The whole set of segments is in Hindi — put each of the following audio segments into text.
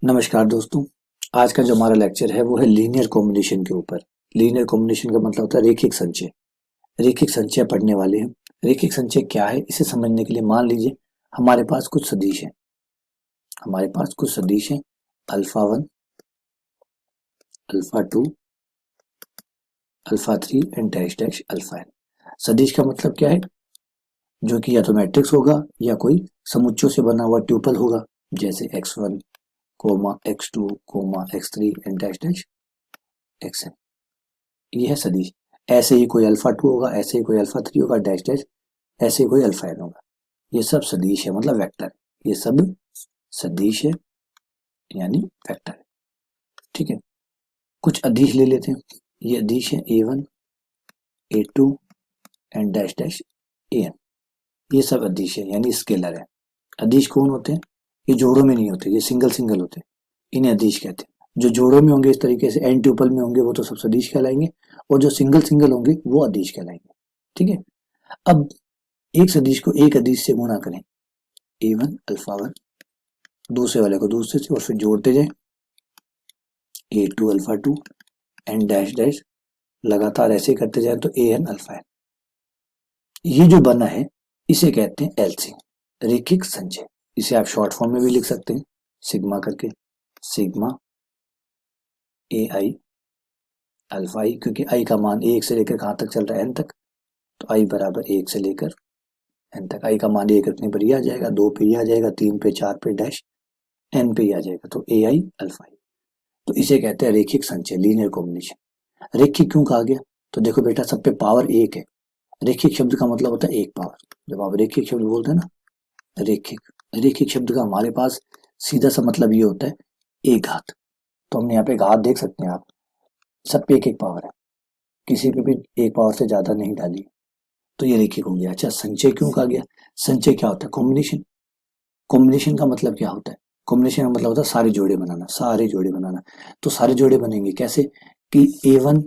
नमस्कार दोस्तों। आज का जो हमारा लेक्चर है वो है लीनियर कॉम्बिनेशन के ऊपर। लीनियर कॉम्बिनेशन का मतलब होता है रेखिक संचय। रेखिक संचय पढ़ने वाले हैं। रेखिक संचय क्या है इसे समझने के लिए मान लीजिए हमारे पास कुछ सदिश है। हमारे पास कुछ सदिश है alpha 1, alpha 2, alpha 3 and dash dash alpha n. सदिश का मतलब क्या है? जो कि या तो मैट्रिक्स होगा या कोई समुच्चयों से बना हुआ ट्यूपल होगा, जैसे x1 comma x2 comma x3 and dash dash xn। ये है सदिश। ऐसे ही कोई अल्फा 2 होगा, ऐसे ही कोई अल्फा 3 होगा, डैश डैश, ऐसे ही कोई अल्फा एन होगा। ये सब सदिश है, मतलब वेक्टर। ये सब सदिश है यानी वेक्टर है। ठीक है, कुछ अदिश ले लेते हैं। ये अदिश है a1 a2 and dash dash an। ये सब अदिश है यानी स्केलर है। अदिश कौन होते हैं? ये जोड़ों में नहीं होते, ये सिंगल सिंगल होते हैं, इन्हें अदिश कहते हैं। जो जोड़ों में होंगे इस तरीके से एन ट्यूपल में होंगे वो तो सब सदिश कहलाएंगे, और जो सिंगल सिंगल होंगे वो अदिश कहलाएंगे। ठीक है, अब एक सदिश को एक अदिश से गुणा करें, a1 अल्फा 1, दूसरे वाले को दूसरे से, और फिर जोड़ते जाए a2 alpha 2 and dash dash, लगातार ऐसे करते जाए तो an अल्फा एन। ये जो बना है इसे कहते हैं एलसी, रेखिक संचय। इसे आप शॉर्ट फॉर्म में भी लिख सकते हैं सिग्मा करके, सिग्मा ए आई अल्फा आई, क्योंकि आई का मान 1 से लेकर कहाँ तक चल रहा है? n तक, तो आई बराबर 1 से लेकर n तक। आई का मान 1 रखने पर ये आ जाएगा, 2 पे ये आ जाएगा, 3 पे, 4 पे, डैश n पे ये आ जाएगा, तो ए आई अल्फा आई। तो इसे कहते हैं रेखिक संचय, लीनियर कॉम्बिनेशन। रेखिक क्यों कहा गया? तो देखो बेटा, सब पे पावर 1 है। रेखिक शब्द का मतलब होता है एक पावर। जब आप रेखिक शब्द बोलते हैं ना, रेखिक, रेखिक शब्द का हमारे पास सीधा सा मतलब ये होता है एक घात। तो हमने यहाँ पे घात देख सकते हैं आप, सब पे एक एक पावर है, किसी पे भी एक पावर से ज्यादा नहीं डाली, तो ये रेखिक हो गया। अच्छा, संचय क्यों कहा गया? संचय क्या होता है? कॉम्बिनेशन। कॉम्बिनेशन का मतलब क्या होता है? कॉम्बिनेशन का मतलब होता है सारे जोड़े बनाना, सारे जोड़े बनाना। तो सारे जोड़े बनेंगे कैसे कि a1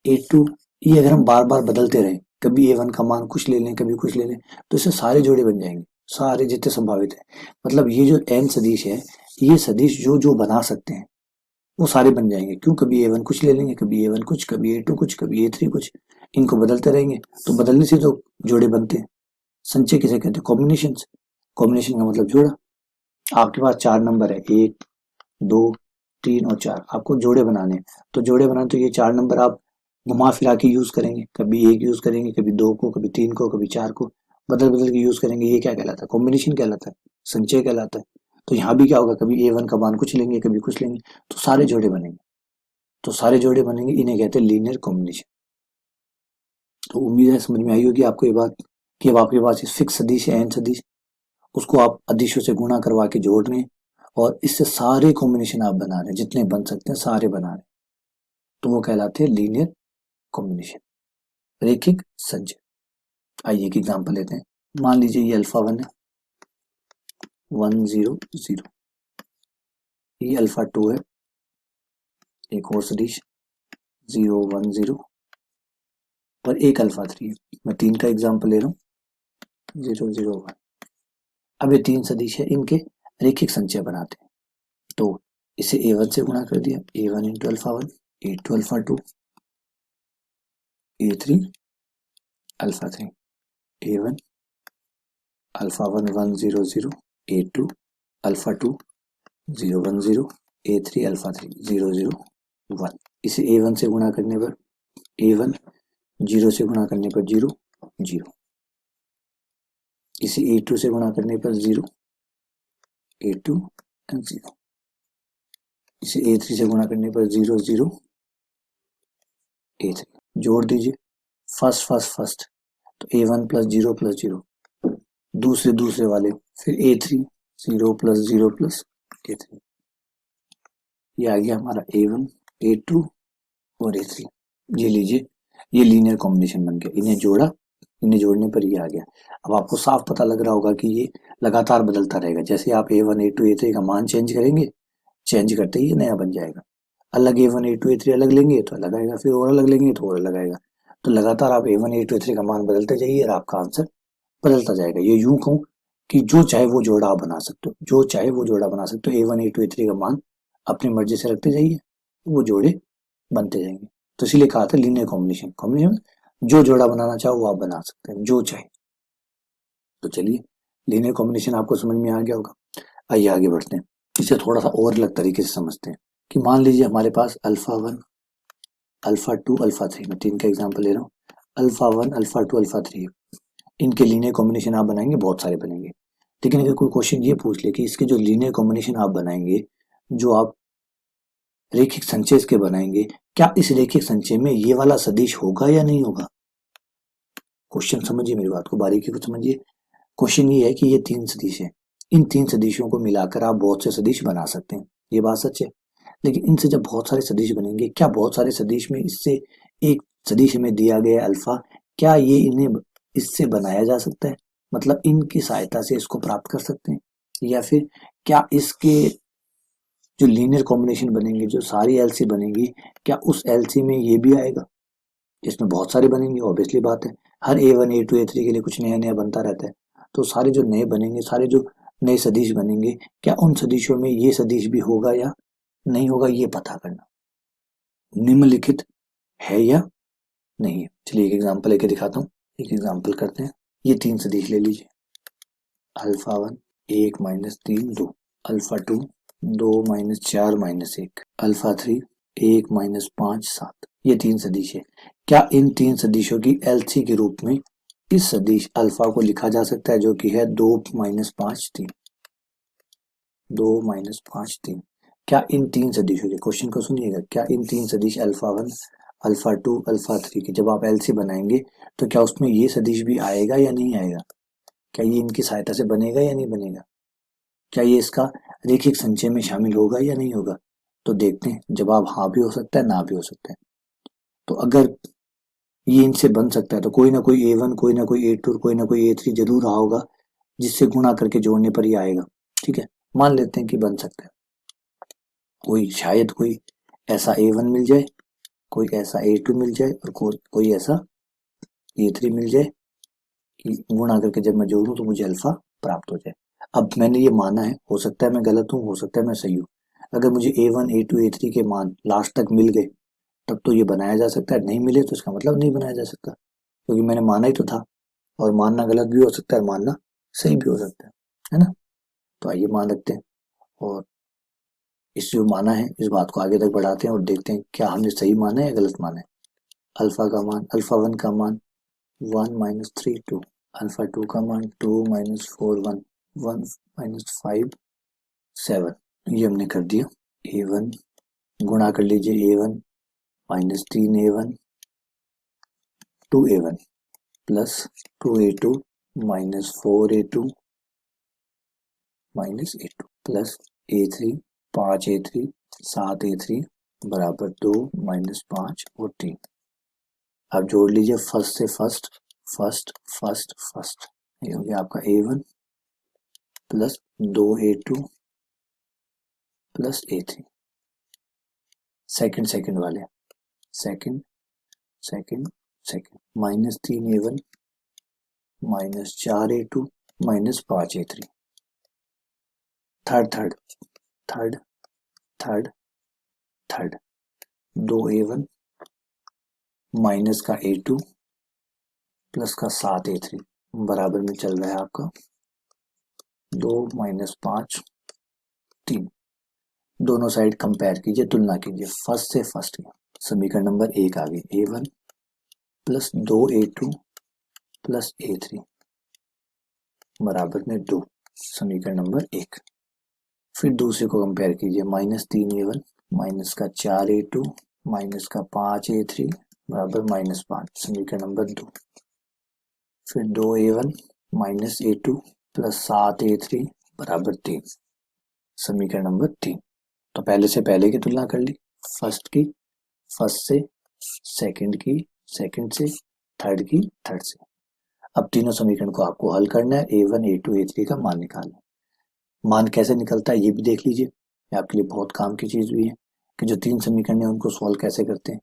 a2, ये अगर हम बार बार बदलते रहें, कभी a1 का मान कुछ ले लें, कभी कुछ ले लें, तो इससे सारे जोड़े बन जाएंगे, सारे जितने संभावित है। मतलब ये जो n सदिश है, ये सदिश जो जो बना सकते हैं वो सारे बन जाएंगे। क्यों? कभी a1 कुछ ले लेंगे, कभी a1 कुछ, कभी a2 कुछ, कभी a3 कुछ, इनको बदलते रहेंगे, तो बदलने से तो जोड़े बनते हैं। संचय किसे कहते हैं? कॉम्बिनेशन। कॉम्बिनेशन का मतलब जोड़ा। आपके पास 4 नंबर है, 1 2 3 और 4, आपको जोड़े बनाने हैं। तो जोड़े बनाने तो ये 4 नंबर आप घुमा फिरा के यूज करेंगे, कभी 1 यूज करेंगे, कभी 2 को, कभी 3 को, कभी 4 को, बदल बदल के यूज करेंगे। ये क्या कहलाता है? कॉम्बिनेशन कहलाता है, संचय कहलाता है। तो यहाँ भी क्या होगा, कभी a1 का मान कुछ लेंगे, कभी कुछ लेंगे, तो सारे जोड़े बनेंगे। तो सारे जोड़े बनेंगे, इन्हें कहते हैं लीनियर कॉम्बिनेशन। तो उम्मीद है समझ में आई होगी आपको ये बात, कि अब आपके पास फिक्स सदिश है, एन सदिश, उसको आप अदिशों से गुणा करवा के जोड़ रहे हैं, और इससे सारे कॉम्बिनेशन आप बना रहे हैं, जितने बन सकते हैं सारे बना रहे हैं, तो वो कहलाते हैं लीनियर कॉम्बिनेशन, रेखिक संचय। आइए एक एग्जांपल लेते हैं। मान लीजिए ये अल्फा 1 है, 1 0 0, ये अल्फा 2 है, एक और सदिश 0 1 0, और एक अल्फा 3 है। मैं 3 का एग्जांपल ले रहा हूँ, 0 0 1। अब ये 3 सदिश है, इनके रेखिक संचय बनाते हैं। तो इसे a1 से गुणा कर दिया, a1 into alpha 1, a2 alpha 2, a3 alpha 3, a1 alpha 1 1 0 0, a2 alpha 2 0 1 0, a3 alpha 3 0 0 1। इसे a1 से गुणा करने पर a1, 0 से गुणा करने पर 0 0, इसे a2 से गुणा करने पर 0 a2 एंड 0, इसे a3 से गुणा करने पर 0 0 a3। जोड़ दीजिए, फर्स्ट फर्स्ट फर्स्ट, तो a1 प्लस 0 प्लस 0, दूसरे दूसरे वाले, फिर a3 0 प्लस 0 प्लस a3। ये आ गया हमारा a1 a2 और a3। ये लीजिए, ये लीनियर कॉम्बिनेशन बन गया। इन्हें जोड़ा, इन्हें जोड़ने पर ये आ गया। अब आपको साफ पता लग रहा होगा कि ये लगातार बदलता रहेगा। जैसे आप a1 a2 a3 का मान चेंज करेंगे, चेंज करते ही ये नया बन जाएगा। अलग a1 a2 a3 अलग लेंगे तो अलग आएगा, फिर और अलग लेंगे तो और अलग आएगा। तो लगातार आप a1 a2 a3 का मान बदलते जाइए और आपका आंसर बदलता जाएगा। ये यूं कहूं कि जो चाहे वो जोड़ा आप बना सकते हो, जो चाहे वो जोड़ा बना सकते हो। A1 A2 A3 का मान अपनी मर्जी से रखते जाइए, वो जोड़े बनते जाएंगे। तो इसीलिए कहा था लीनियर कॉम्बिनेशन। कॉम्बिनेशन जो जोड़ा बनाना चाहो वो आप बना सकते हैं, जो चाहे। तो चलिए, लीनियर कॉम्बिनेशन आपको समझ में आ गया होगा। आइए आगे बढ़ते हैं, इसे थोड़ा सा और अलग तरीके से समझते हैं। कि मान लीजिए हमारे पास अल्फा 1 अल्फा 2 अल्फा 3, मैं 3 का एग्जाम्पल ले रहा हूँ। अल्फा 1 अल्फा 2 अल्फा 3 है। इनके लीनियर कॉम्बिनेशन आप बनाएंगे, बहुत सारे बनेंगे। लेकिन अगर कोई क्वेश्चन ये पूछ ले कि इसके जो लीनियर कॉम्बिनेशन आप बनाएंगे, जो आप रेखिक संचय के बनाएंगे, क्या इस रेखिक संचय में ये वाला सदिश होगा या नहीं होगा? क्वेश्चन समझिए, मेरी बात को बारीकी को समझिए। क्वेश्चन ये है कि ये 3 सदिश है, इन 3 सदिशों को मिलाकर आप बहुत से सदिश बना सकते हैं, ये बात सच है। लेकिन इनसे जब बहुत सारे सदिश बनेंगे, क्या बहुत सारे सदिश में इससे एक सदिश हमें दिया गया है अल्फा, क्या ये इन्हें इससे बनाया जा सकता है? मतलब इनकी सहायता से इसको प्राप्त कर सकते हैं? या फिर क्या इसके जो लीनियर कॉम्बिनेशन बनेंगे, जो सारी एलसी बनेगी, क्या उस एलसी में ये भी आएगा? इसमें बहुत सारे बनेंगे, ऑब्वियसली बात है। हर A1 A2 A3 के लिए कुछ नया नया बनता रहता है। तो सारे जो नए बनेंगे, सारे जो नए सदिश बनेंगे, क्या उन सदिशों में ये सदिश भी होगा या नहीं होगा, ये पता करना निम्नलिखित है या नहीं है। चलिए एक एग्जांपल लेके दिखाता हूँ। एक एग्जांपल करते हैं। ये 3 सदिश ले लीजिए। Alpha 1 1 - 3 2, alpha 2 2 - 4 - 1, alpha 3 1 - 5 7। ये 3 सदिश है। क्या इन 3 सदिशों की एलसी के रूप में इस सदिश अल्फा को लिखा जा सकता है, जो कि है 2 - 5 3, 2 - 5 3? क्या इन 3 सदिशों के, क्वेश्चन को सुनिएगा, क्या इन 3 सदिश अल्फा 1 अल्फा 2 अल्फा 3 की जब आप एलसी बनाएंगे, तो क्या उसमें ये सदिश भी आएगा या नहीं आएगा? क्या ये इनकी सहायता से बनेगा या नहीं बनेगा? क्या ये इसका रेखिक संचय में शामिल होगा या नहीं होगा? तो देखते हैं, जवाब हाँ भी हो सकता है, ना भी हो सकता है। तो अगर ये इनसे बन सकता है, तो कोई ना कोई A1 कोई ना कोई A2 कोई ना कोई A3 जरूर रहा होगा, जिससे गुणा करके जोड़ने पर ही आएगा। ठीक है, मान लेते हैं कि बन सकता है। कोई शायद कोई ऐसा A1 मिल जाए, कोई ऐसा A2 मिल जाए, और कोई ऐसा A3 मिल जाए कि गुणा करके जब मैं जोड़ूं तो मुझे अल्फा प्राप्त हो जाए। अब मैंने ये माना है, हो सकता है मैं गलत हूँ, हो सकता है मैं सही हूँ। अगर मुझे A1 A2 A3 के मान लास्ट तक मिल गए, तब तो ये बनाया जा सकता है। नहीं मिले तो इसका मतलब नहीं बनाया जा सकता, क्योंकि मैंने माना ही तो था। और मानना गलत भी हो सकता है, मानना सही भी हो सकता है ना? तो आइए मान रखते हैं, और इस जो माना है इस बात को आगे तक बढ़ाते हैं और देखते हैं क्या हमने सही माना है या गलत माना है। अल्फा 1 का मान 1 - 3 2, अल्फा 2 का मान 2 - 4 1, 1 - 5 7। ये हमने कर दिया। A1 गुणा कर लीजिए, A1 - 3 A1 2 A1 plus 2 A2 - 4 A2 -A2 plus A3 5 A3 7 A3 बराबर 2 - 5 और 3। आप जोड़ लीजिए फर्स्ट से फर्स्ट, फर्स्ट फर्स्ट फर्स्ट। ये हो गया आपका A1 plus 2 A2 plus A3। Second वाले, second second second -3 A1 -4 A2 -5 A3। Third third third third third 2 A1 minus का A2 प्लस का 7 A3 बराबर में चल रहा है आपका 2 - 5 3। दोनों साइड कंपेयर कीजिए, तुलना कीजिए, फर्स्ट से फर्स्ट की। समीकरण नंबर 1 आ गई, A1 plus 2 A2 plus A3 बराबर में 2, समीकरण नंबर 1। फिर दूसरे को कंपेयर कीजिए, -3 A1 माइनस का 4 A2 माइनस का 5 A3 बराबर -5, समीकरण नंबर 2। फिर 2 A1 minus A2 plus 7 A3 बराबर 3, समीकरण नंबर 3। तो पहले से पहले की तुलना कर ली, फर्स्ट की फर्स्ट से, सेकंड की सेकंड से, थर्ड की थर्ड से। अब तीनों समीकरण को आपको हल करना है, A1 A2 A3 का मान निकालना है। मान कैसे निकलता है ये भी देख लीजिए, ये आपके लिए बहुत काम की चीज भी है कि जो 3 समीकरण है उनको सॉल्व कैसे करते हैं।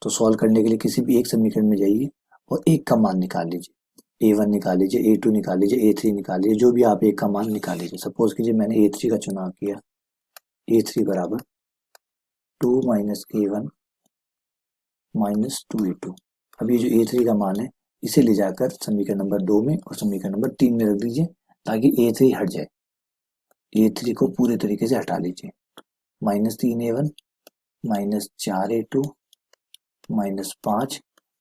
तो सॉल्व करने के लिए किसी भी एक समीकरण में जाइए और एक का मान निकाल लीजिए। A1 निकाल लीजिए, A2 निकाल लीजिए, A3 निकाल लीजिए, जो भी आप एक का मान निकाल लीजिए। सपोज कीजिए मैंने A3 का चुनाव किया, A3 बराबर 2 माइनस A1 माइनस 2A2। अब ये जो A3 का मान है इसे ले जाकर समीकरण नंबर 2 में और समीकरण नंबर 3 में रख दीजिए ताकि A3 हट जाए। A3 को पूरे तरीके से हटा लीजिए। Minus 3A1 minus 4A2 minus 5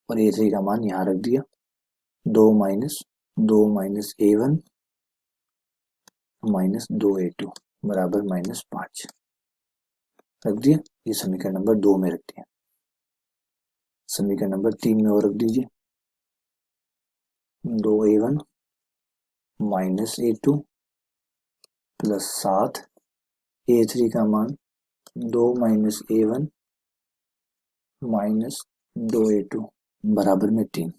और A3 का मान यहाँ रख दिया। 2 माइनस A1 माइनस 2A2 बराबर माइनस 5 रख दिया। ये समीकरण नंबर 2 में रख दिया। समीकरण नंबर 3 में और रख दीजिए। 2A1 minus A2 plus 7, A3 का मान 2 माइनस A1 माइनस 2A2 बराबर में 3।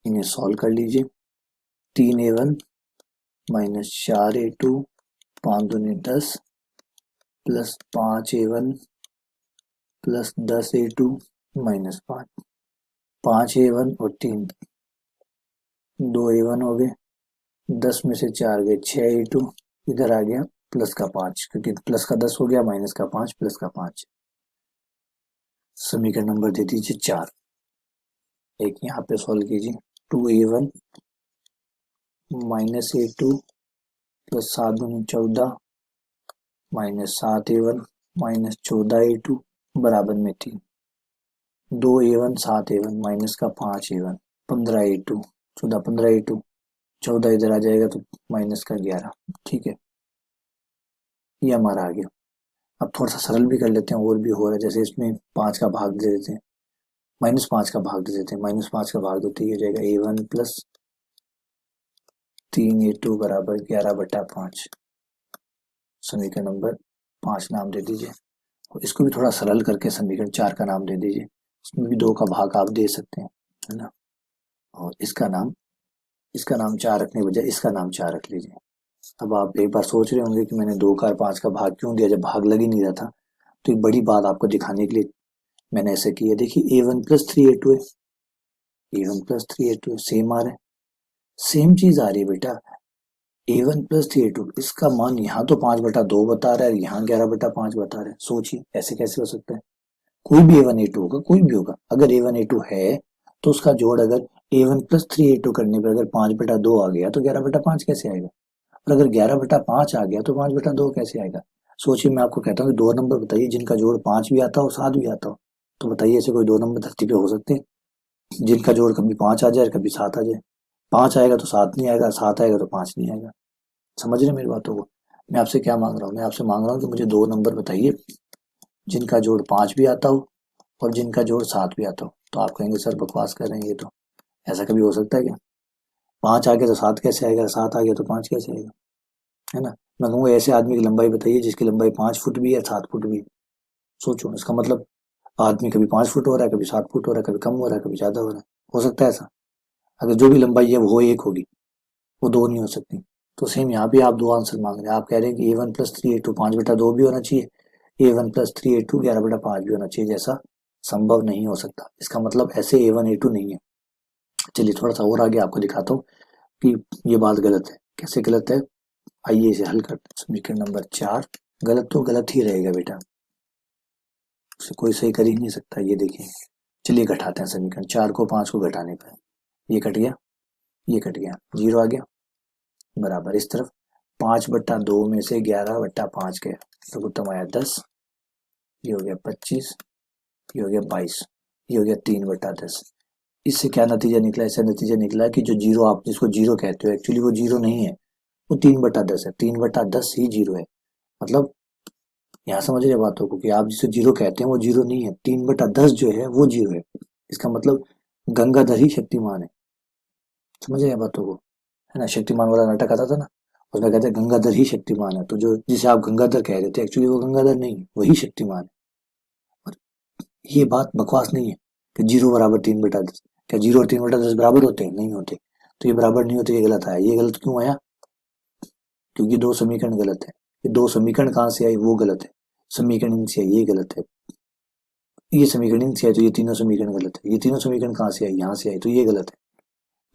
इन्हें सॉल्व कर लीजिए। 3A1 माइनस 4A2 5 दूनी 10 plus 5A1 plus 10A2 minus 5। 5A1 और 3 2A1 हो गए, 10 में से 4 गए 6A2, इधर आ गया प्लस का 5 क्योंकि प्लस का 10 हो गया, माइनस का 5 प्लस का 5। समीकरण नंबर दे दीजिए 4। एक यहाँ पे सॉल्व कीजिए। 2A1 माइनस A2 प्लस 7 दूनी 14 माइनस 7A1 माइनस 14A2 बराबर में 3। 2A1 7A1 माइनस का 5A1 15A2 14 15A2 14 इधर आ जाएगा तो माइनस का 11। ठीक है, ये हमारा आ गया। अब थोड़ा सा सरल भी कर लेते हैं, और भी हो रहा है। जैसे इसमें 5 का भाग दे देते हैं, -5 का भाग दे देते हैं। -5 का भाग देते ही हो जाएगा A1 प्लस 3A2 बराबर 11/5। समीकरण नंबर 5 नाम दे दीजिए। और इसको भी थोड़ा सरल करके समीकरण 4 का नाम दे दीजिए। इसमें भी 2 का भाग आप दे सकते हैं, है ना। और इसका नाम 4 रखने के बजाय इसका नाम 4 रख लीजिए। अब आप एक बार सोच रहे होंगे कि मैंने 2 का और 5 का भाग क्यों दिया जब भाग लग ही नहीं रहा था। तो एक बड़ी बात आपको दिखाने के लिए मैंने ऐसे किया। देखिए A1 प्लस 3A2 है, A1 प्लस 3A2 सेम आ रहा है, सेम चीज आ रही है बेटा। A1 प्लस 3A2 इसका मान यहाँ तो 5/2 बता रहा है, यहाँ 11/5 बता रहा है। सोचिए ऐसे कैसे हो सकता है। कोई भी A1 A2 होगा, कोई भी होगा। अगर A1 A2 है तो उसका जोड़ अगर A1 प्लस 3A2 करने पर अगर 5/2 आ गया तो 11/5 कैसे आएगा। और अगर 11/5 आ गया तो 5/2 कैसे आएगा। सोचिए, मैं आपको कहता हूँ कि 2 नंबर बताइए जिनका जोड़ 5 भी आता हो 7 भी आता हो। तो बताइए ऐसे कोई 2 नंबर धरती पे हो सकते हैं जिनका जोड़ कभी 5 आ जाए कभी 7 आ जाए। 5 आएगा तो 7 नहीं आएगा, 7 आएगा तो 5 नहीं आएगा। समझ रहे मेरी बातों को। मैं आपसे क्या मांग रहा हूँ, मैं आपसे मांग रहा हूँ कि मुझे 2 नंबर बताइए जिनका जोड़ 5 भी आता हो और जिनका जोड़ 7 भी आता हो। तो आप कहेंगे सर बकवास कर रहे हैं ये तो, ऐसा कभी हो सकता है क्या। 5 आ गया तो 7 कैसे आएगा, 7 आ गया तो 5 कैसे आएगा, है ना। मैं कहूँगा ऐसे आदमी की लंबाई बताइए जिसकी लंबाई 5 फुट भी है 7 फुट भी है। सोचो, इसका मतलब आदमी कभी 5 फुट हो रहा है, कभी 7 फुट हो रहा है, कभी कम हो रहा है, कभी ज्यादा हो रहा है। हो सकता है ऐसा। अगर जो भी लंबाई है वो एक होगी, वो 2 नहीं हो सकती। तो सेम यहाँ पे आप 2 आंसर मांग रहे हैं। आप कह रहे हैं कि A1 प्लस 3A2 5/2 भी होना चाहिए, A1 प्लस 3A2 11/5 भी होना चाहिए। जैसा संभव नहीं हो सकता। इसका मतलब ऐसे A1 A2 नहीं है। चलिए थोड़ा सा और आगे आपको दिखाता हूँ कि ये बात गलत है। कैसे गलत है, आइए इसे हल करते हैं। समीकरण नंबर 4 गलत तो गलत ही रहेगा बेटा, उसे कोई सही कर ही नहीं सकता। ये देखिए, चलिए घटाते हैं समीकरण। 4 को 5 को घटाने पर ये कट गया, ये कट गया, 0 आ गया बराबर इस तरफ 5/2 में से 11/5 गया तो उत्तम आया 10। ये हो गया 25, ये हो गया 22, ये हो गया 3/10। इससे क्या नतीजा निकला, इससे नतीजा निकला कि जो जीरो आप जिसको जीरो कहते हो एक्चुअली वो जीरो नहीं है, वो 3/10 है। 3/10 ही जीरो है। मतलब यहाँ समझ रहे बातों को कि आप जिसे जीरो कहते हैं वो जीरो नहीं है, 3/10 जो है वो जीरो है। इसका मतलब गंगाधर ही शक्तिमान है। समझ रहे बातों को, है ना। शक्तिमान वाला नाटक आता था ना, उसमें कहते हैं गंगाधर ही शक्तिमान है। तो जो जिसे आप गंगाधर कह रहे थे एक्चुअली वो गंगाधर नहीं, वही शक्तिमान है। और ये बात बकवास नहीं है कि 0 बराबर 3/10। क्या 0 और 3/10 बराबर होते हैं, नहीं होते। तो ये बराबर नहीं होते, ये गलत आया। ये गलत क्यों आया, क्योंकि 2 समीकरण गलत है। ये 2 समीकरण कहाँ से आई, वो गलत है। समीकरण इनसे आई, ये गलत है। ये समीकरण इनसे आई तो ये तीनों समीकरण गलत है। ये तीनों समीकरण कहाँ से आई, यहाँ से आई तो ये गलत है।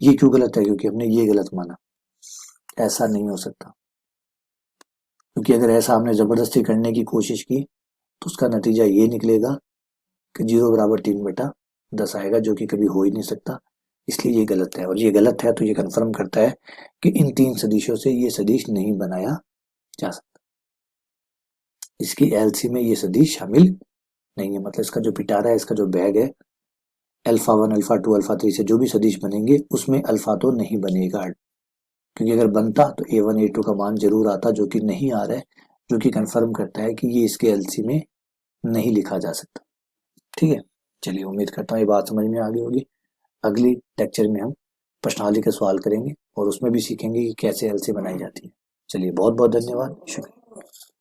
ये क्यों गलत है? क्योंकि हमने ये गलत माना। ऐसा नहीं हो सकता, क्योंकि अगर ऐसा हमने जबरदस्ती करने की कोशिश की तो उसका नतीजा ये निकलेगा कि 0 = 3/10 आएगा, जो कि कभी हो ही नहीं सकता। इसलिए ये गलत है, और ये गलत है तो ये कन्फर्म करता है कि इन 3 सदिशों से ये सदिश नहीं बनाया जा सकता। इसकी एलसी में ये सदिश शामिल नहीं है। मतलब इसका जो पिटारा है, इसका जो बैग है, अल्फा 1 अल्फा 2 अल्फा 3 से जो भी सदिश बनेंगे उसमें अल्फा तो नहीं बनेगा, क्योंकि अगर बनता तो A1 A2 का मान जरूर आता, जो कि नहीं आ रहा है, जो कि कंफर्म करता है कि ये इसके एलसी में नहीं लिखा जा सकता। ठीक है, चलिए उम्मीद करता हूँ ये बात समझ में आ गई होगी। अगली लेक्चर में हम प्रश्नावली के सवाल करेंगे और उसमें भी सीखेंगे कि कैसे एलसी बनाई जाती है। चलिए बहुत बहुत धन्यवाद, शुक्रिया।